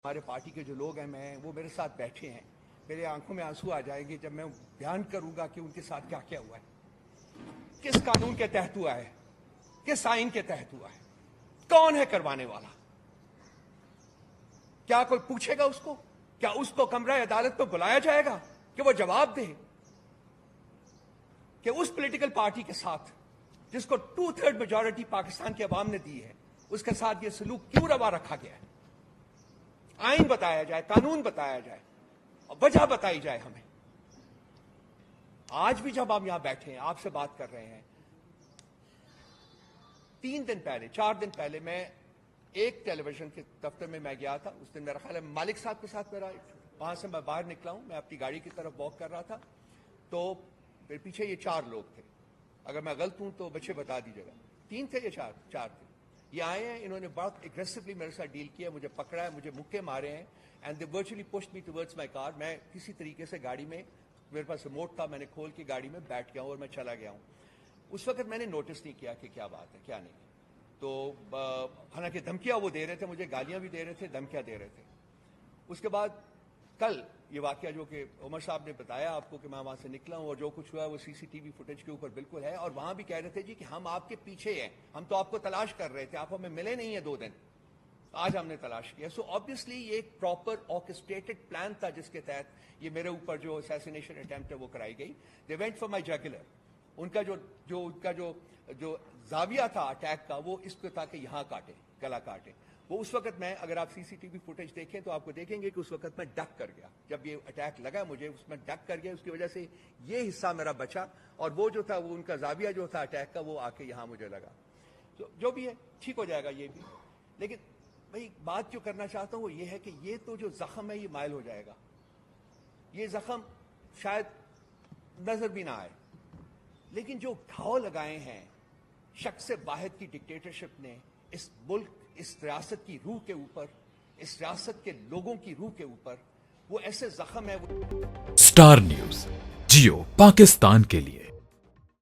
ہمارے پارٹی کے جو لوگ ہیں وہ میرے ساتھ بیٹھے ہیں. میرے آنکھوں میں آنسو آ جائیں گے جب میں بیان کروں گا کہ ان کے ساتھ کیا کیا ہوا ہے, کس قانون کے تحت ہوا ہے, کس آئین کے تحت ہوا ہے, کون ہے کروانے والا. کیا کوئی پوچھے گا اس کو؟ کیا اس کو کمرہ عدالت پہ بلایا جائے گا کہ وہ جواب دے کہ اس پولیٹیکل پارٹی کے ساتھ جس کو 2/3 میجورٹی پاکستان کی عوام نے دی ہے, اس کے ساتھ یہ سلوک کیوں روا رکھا گیا ہے؟ آئین بتایا جائے, قانون بتایا جائے اور وجہ بتائی جائے ہمیں. آج بھی جب ہم یہاں بیٹھے ہیں آپ سے بات کر رہے ہیں, 4 دن پہلے میں ایک ٹیلی ویژن کے دفتر میں گیا تھا. اس دن میرا خیال ہے مالک صاحب کے ساتھ وہاں سے میں باہر نکلا ہوں, میں اپنی گاڑی کی طرف واک کر رہا تھا تو میرے پیچھے یہ 4 لوگ تھے. اگر میں غلط ہوں تو بچے بتا دیجیے گا. 3 تھے یا 4 تھے. یہ آئے ہیں, انہوں نے بہت اگریسولی میرے ساتھ ڈیل کیا, مجھے پکڑا ہے, مجھے مکے مارے ہیں and they virtually pushed me towards my car. میں کسی طریقے سے گاڑی میں, میرے پاس ریموٹ تھا, میں نے کھول کے گاڑی میں بیٹھ گیا ہوں اور میں چلا گیا ہوں. اس وقت میں نے نوٹس نہیں کیا کہ کیا بات ہے کیا نہیں. تو حالانکہ دھمکیاں وہ دے رہے تھے, مجھے گالیاں بھی دے رہے تھے, دھمکیاں دے رہے تھے. اس کے بعد کل یہ واقعہ جو کہ عمر صاحب نے بتایا آپ کو کہ میں وہاں سے نکلا ہوں اور جو کچھ ہوا ہے وہ CCTV فوٹیج کے اوپر بالکل ہے. اور وہاں بھی کہہ رہے تھے جی کہ ہم آپ کے پیچھے ہیں, ہم تو آپ کو تلاش کر رہے تھے, آپ ہمیں ملے نہیں ہیں 2 دن, آج ہم نے تلاش کیا. سو آبویسلی یہ ایک پراپر آرکسٹریٹڈ پلان تھا جس کے تحت یہ میرے اوپر جو اسیسینیشن اٹیمپٹ ہے وہ کرائی گئی. They went for my jugular. ان کا جو زاویہ تھا اٹیک کا وہ اس پہ تھا کہ یہاں کاٹے, گلا کاٹے. وہ اس وقت میں, اگر آپ CCTV فوٹیج دیکھیں تو آپ کو دیکھیں گے کہ اس وقت میں ڈک کر گیا. جب یہ اٹیک لگا مجھے, اس میں ڈک کر گیا, اس کی وجہ سے یہ حصہ میرا بچا اور وہ جو تھا وہ ان کا زاویہ جو تھا اٹیک کا وہ آ کے یہاں مجھے لگا. تو جو بھی ہے ٹھیک ہو جائے گا یہ بھی. لیکن بھائی بات جو کرنا چاہتا ہوں وہ یہ ہے کہ یہ تو جو زخم ہے یہ مائل ہو جائے گا. یہ زخم شاید نظر بھی نہ آئے, لیکن جو گھاؤ لگائے ہیں شخص واحد کی ڈکٹیٹرشپ نے اس ملک, اس ریاست کی روح کے اوپر, اس ریاست کے لوگوں کی روح کے اوپر, وہ ایسے زخم ہے. اسٹار نیوز جیو پاکستان کے لیے